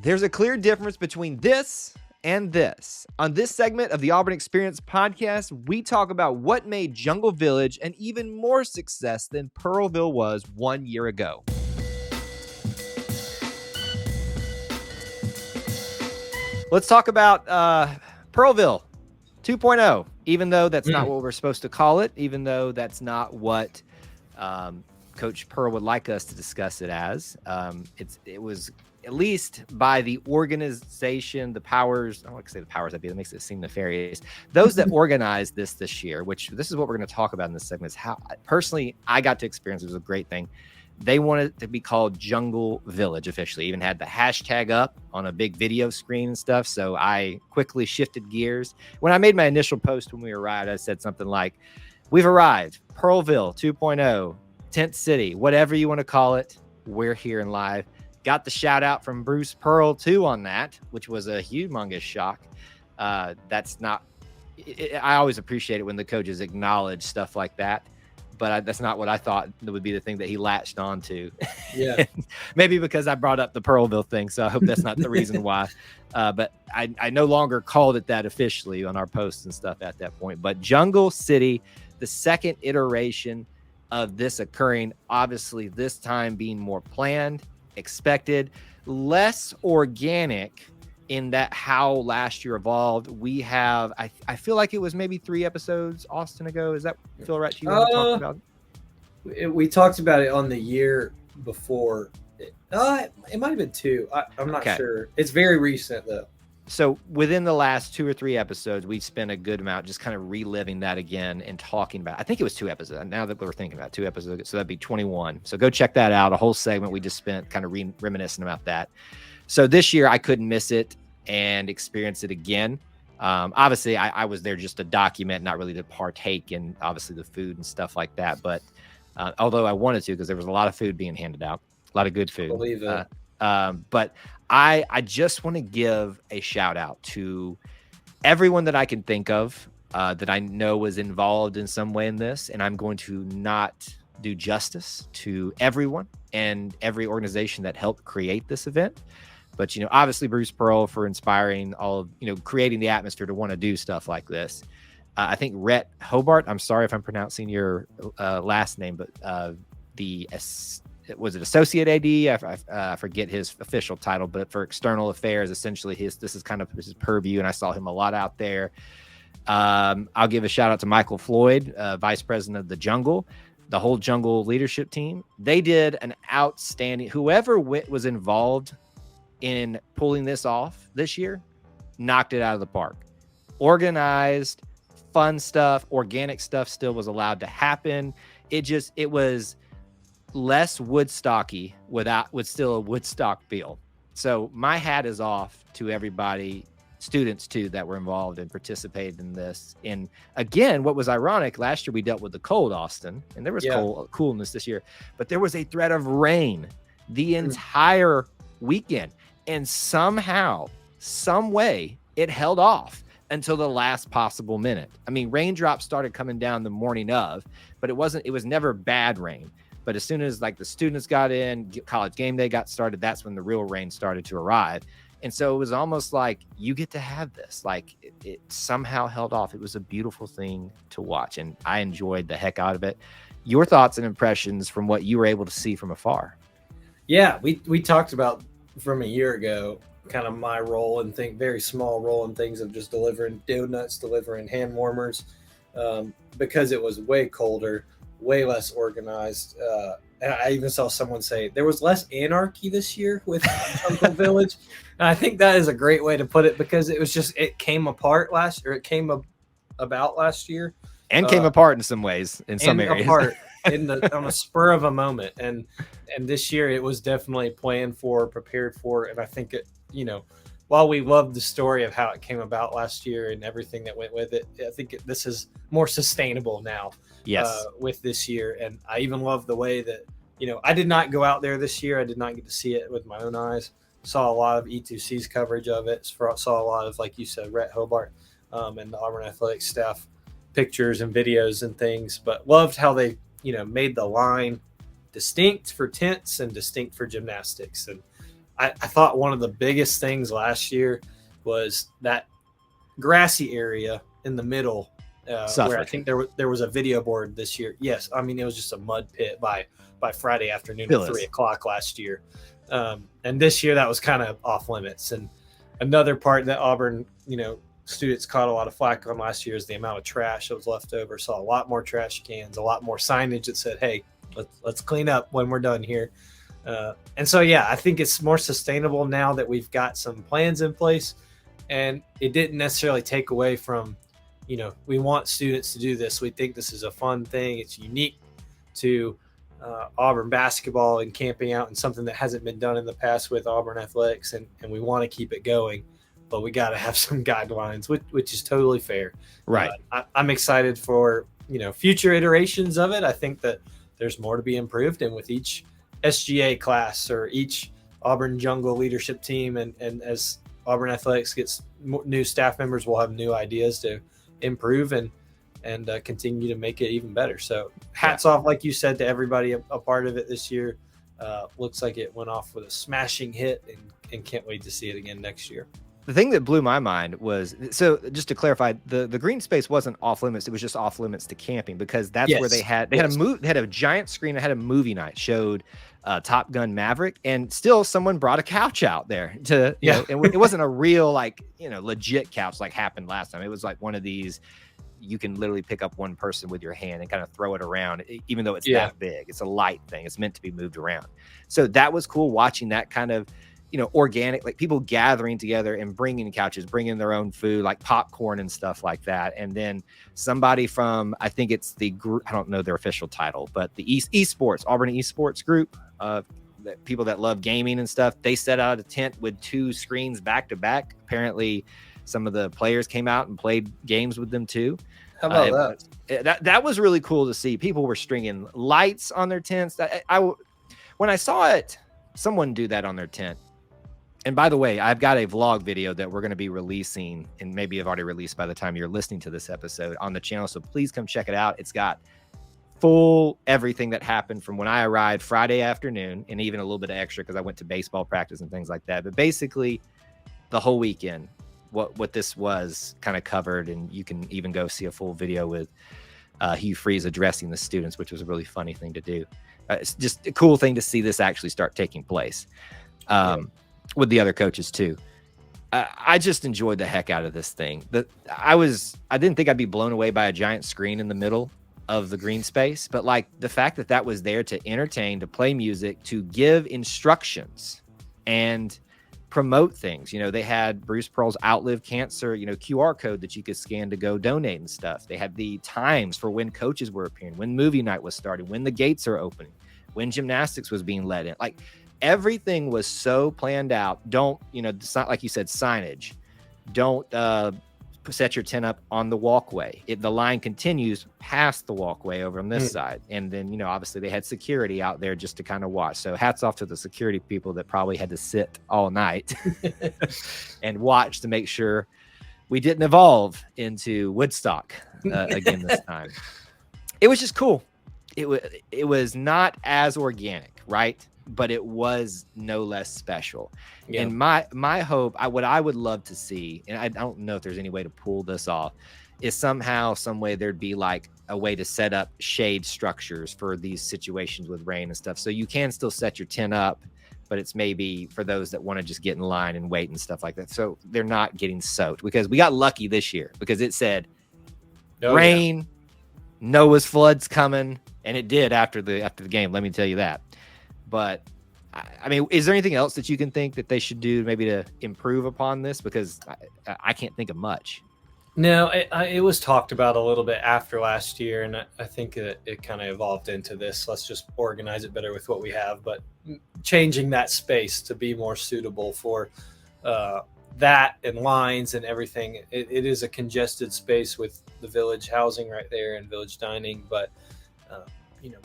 There's a clear difference between this and this. On this segment of the Auburn Experience podcast, we talk about what made Jungle Village an even more success than Pearlville was 1 year ago. Let's talk about Pearlville 2.0, even though that's not what we're supposed to call it, even though that's not what Coach Pearl would like us to discuss it as. It was, at least by the organization, the powers, I don't like to say the powers that be, that makes it seem nefarious. Those that organized this year, which this is what we're going to talk about in this segment, is how personally I got to experience. It was a great thing. They wanted it to be called Jungle Village officially, even had the hashtag up on a big video screen and stuff. So I quickly shifted gears. When I made my initial post when we arrived, I said something like, "We've arrived, Pearlville 2.0, Tent City, whatever you want to call it. We're here and live." Got the shout out from Bruce Pearl too on that, which was a humongous shock. That's not, I always appreciate it when the coaches acknowledge stuff like that, but that's not what I thought that would be the thing that he latched on to. Yeah. Maybe because I brought up the Pearlville thing. So I hope that's not the reason why. But I no longer called it that officially on our posts and stuff at that point. But Jungle City, the second iteration of this occurring, obviously this time being more planned, expected, less organic in that how last year evolved. We have, I feel like it was maybe 3 episodes, Austin, ago. Does that feel right to you? We talked about it on the year before. It might have been 2. I'm not sure. It's very recent though. So within the last 2 or 3 episodes, we've spent a good amount just kind of reliving that again and talking about it. I think it was 2 episodes. Now that we're thinking about 2 episodes, so that'd be 21. So go check that out. A whole segment we just spent kind of reminiscing about that. So this year I couldn't miss it and experience it again. Obviously I was there just to document, not really to partake in obviously the food and stuff like that. But although I wanted to, because there was a lot of food being handed out, a lot of good food. I believe it. But I just want to give a shout out to everyone that I can think of that I know was involved in some way in this. And I'm going to not do justice to everyone and every organization that helped create this event. But, obviously Bruce Pearl for inspiring all of, creating the atmosphere to want to do stuff like this. I think Rhett Hobart, I'm sorry if I'm pronouncing your last name, but was it Associate AD? I forget his official title, but for external affairs, essentially this is kind of his purview, and I saw him a lot out there. I'll give a shout out to Michael Floyd, Vice President of the Jungle, the whole Jungle leadership team. They did an outstanding, whoever was involved in pulling this off this year, knocked it out of the park. Organized, fun stuff, organic stuff still was allowed to happen. It was less Woodstocky with still a Woodstock feel. So my hat is off to everybody, students too, that were involved and participated in this. And again, what was ironic, last year we dealt with the cold, Austin, and there was coolness this year, but there was a threat of rain the entire weekend. And somehow, some way, it held off until the last possible minute. I mean, raindrops started coming down the morning of, but it was never bad rain. But as soon as the students got in, college game day got started, that's when the real rain started to arrive. And so it was almost like you get to have this. It somehow held off. It was a beautiful thing to watch, and I enjoyed the heck out of it. Your thoughts and impressions from what you were able to see from afar? Yeah, we talked about from a year ago kind of my role and very small role in things of just delivering donuts, delivering hand warmers, because it was way colder, way less organized. And I even saw someone say there was less anarchy this year with Jungle Village. And I think that is a great way to put it, because it came apart last year. It came about last year. And came apart in some ways, in some areas. Apart on a spur of a moment. And this year it was definitely planned for, prepared for. And I think while we loved the story of how it came about last year and everything that went with it, I think this is more sustainable now. Yes. With this year. And I even love the way that, I did not go out there this year. I did not get to see it with my own eyes. Saw a lot of E2C's coverage of it. Saw a lot of, like you said, Rhett Hobart and the Auburn Athletics staff pictures and videos and things, but loved how they, made the line distinct for tents and distinct for gymnastics. And I thought one of the biggest things last year was that grassy area in the middle, where I think there was a video board this year. Yes, I mean it was just a mud pit by Friday afternoon at 3:00 last year, and this year that was kind of off limits. And another part that Auburn, students caught a lot of flack on last year is the amount of trash that was left over. Saw a lot more trash cans, a lot more signage that said, "Hey, let's clean up when we're done here." And so, yeah, I think it's more sustainable now that we've got some plans in place, and it didn't necessarily take away from, we want students to do this. We think this is a fun thing. It's unique to Auburn basketball and camping out, and something that hasn't been done in the past with Auburn athletics, and we want to keep it going, but we got to have some guidelines, which is totally fair. Right. I'm excited for, future iterations of it. I think that there's more to be improved, and with each SGA class or each Auburn Jungle leadership team, and as Auburn athletics gets new staff members, we'll have new ideas to improve and continue to make it even better. So hats off, like you said, to everybody a part of it this year. Looks like it went off with a smashing hit, and can't wait to see it again next year. The thing that blew my mind was, so just to clarify, the green space wasn't off limits. It was just off limits to camping, because that's where they had a giant screen that had a movie night, showed Top Gun Maverick, and still someone brought a couch out there to, and it wasn't a real, legit couch like happened last time. It was like one of these, you can literally pick up one person with your hand and kind of throw it around, even though it's that big. It's a light thing. It's meant to be moved around. So that was cool, watching that kind of, organic, like people gathering together and bringing couches, bringing their own food, like popcorn and stuff like that. And then somebody from, I think it's the group, I don't know their official title, but the esports, Auburn esports group, people that love gaming and stuff, they set out a tent with 2 screens back to back. Apparently some of the players came out and played games with them too. How about that? That was really cool to see. People were stringing lights on their tents. When I saw it, someone do that on their tent. And by the way, I've got a vlog video that we're going to be releasing, and maybe I've already released by the time you're listening to this episode, on the channel. So please come check it out. It's got full everything that happened from when I arrived Friday afternoon, and even a little bit of extra because I went to baseball practice and things like that. But basically the whole weekend, what this was kind of covered, and you can even go see a full video with Hugh Freeze addressing the students, which was a really funny thing to do. It's just a cool thing to see this actually start taking place. With the other coaches too. I just enjoyed the heck out of this thing. I didn't think I'd be blown away by a giant screen in the middle of the green space, but like the fact that was there to entertain, to play music, to give instructions and promote things. They had Bruce Pearl's Outlive Cancer, QR code that you could scan to go donate and stuff. They had the times for when coaches were appearing, when movie night was starting, when the gates are opening, when gymnastics was being let in. Like, everything was so planned out. It's not like you said, signage. Don't set your tent up on the walkway. The line continues past the walkway over on this side. And then, obviously they had security out there just to kind of watch. So hats off to the security people that probably had to sit all night and watch to make sure we didn't evolve into Woodstock again this time. It was just cool. It was not as organic, right? But it was no less special. Yeah. And my hope, what I would love to see, and I don't know if there's any way to pull this off, is somehow, some way there'd be like a way to set up shade structures for these situations with rain and stuff. So you can still set your tent up, but it's maybe for those that want to just get in line and wait and stuff like that. So they're not getting soaked, because we got lucky this year because it said rain, Noah's flood's coming, and it did after the game. Let me tell you that. But I mean, is there anything else that you can think that they should do maybe to improve upon this? Because I can't think of much. No, it was talked about a little bit after last year, and I think it kind of evolved into this. Let's just organize it better with what we have, but changing that space to be more suitable for that and lines and everything. It is a congested space with the village housing right there and village dining, but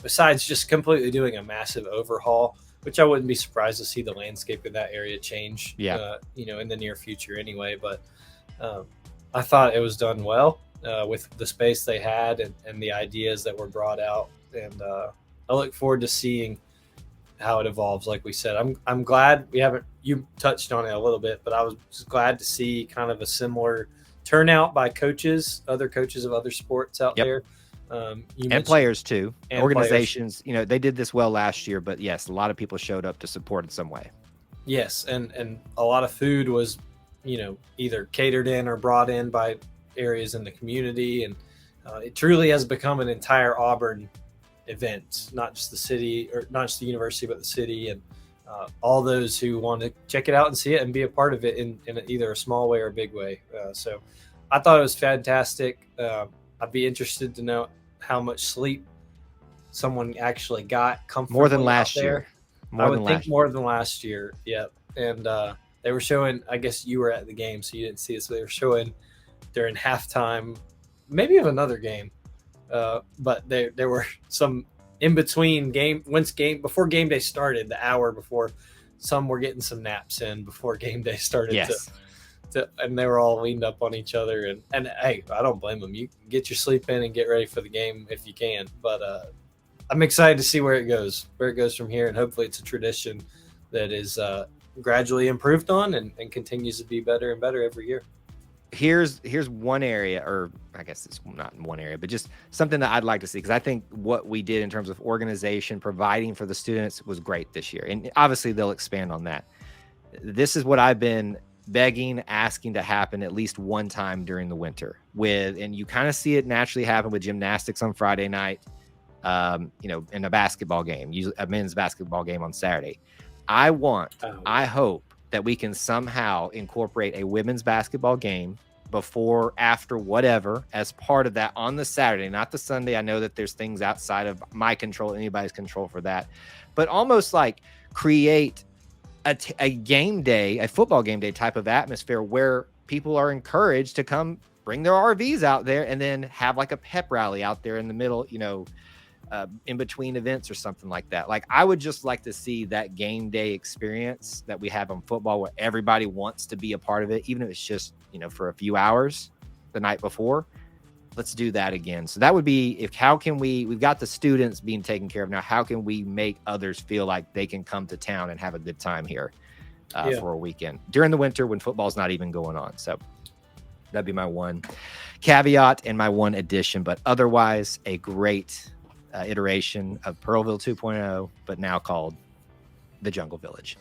besides just completely doing a massive overhaul, which I wouldn't be surprised to see the landscape of that area change, in the near future anyway. But I thought it was done well with the space they had and the ideas that were brought out. And I look forward to seeing how it evolves. Like we said, I'm glad you touched on it a little bit, but I was just glad to see kind of a similar turnout by other coaches of other sports out Yep. there. And players too. And organizations, players. They did this well last year, but yes, a lot of people showed up to support in some way. Yes, and a lot of food was, either catered in or brought in by areas in the community, and it truly has become an entire Auburn event, not just the city or not just the university, but the city and all those who want to check it out and see it and be a part of it in either a small way or a big way. So I thought it was fantastic. I'd be interested to know how much sleep someone actually got comfortably. More than last year. More than last year. Yep. And they were showing, I guess you were at the game, so you didn't see it. So they were showing during halftime, maybe of another game. But there were some in between before game day started, the hour before, some were getting some naps in before game day started. Yes. And they were all leaned up on each other. And hey, I don't blame them. You get your sleep in and get ready for the game if you can. But I'm excited to see where it goes from here. And hopefully it's a tradition that is gradually improved on and continues to be better and better every year. Here's one area, or I guess it's not one area, but just something that I'd like to see, because I think what we did in terms of organization, providing for the students, was great this year. And obviously they'll expand on that. This is what I've been begging, asking to happen at least one time during the winter and you kind of see it naturally happen with gymnastics on Friday night, in a basketball game, usually a men's basketball game on Saturday. I hope that we can somehow incorporate a women's basketball game before, after, whatever, as part of that on the Saturday, not the Sunday. I know that there's things outside of my control, anybody's control for that, but almost like create a game day, a football game day type of atmosphere where people are encouraged to come bring their RVs out there and then have like a pep rally out there in the middle, in between events or something like that. Like, I would just like to see that game day experience that we have on football where everybody wants to be a part of it, even if it's just, for a few hours the night before. Let's do that again. So that would be, we've got the students being taken care of now. How can we make others feel like they can come to town and have a good time here for a weekend during the winter when football's not even going on? So that'd be my one caveat and my one addition, but otherwise a great iteration of Pearlville 2.0, but now called the Jungle Village.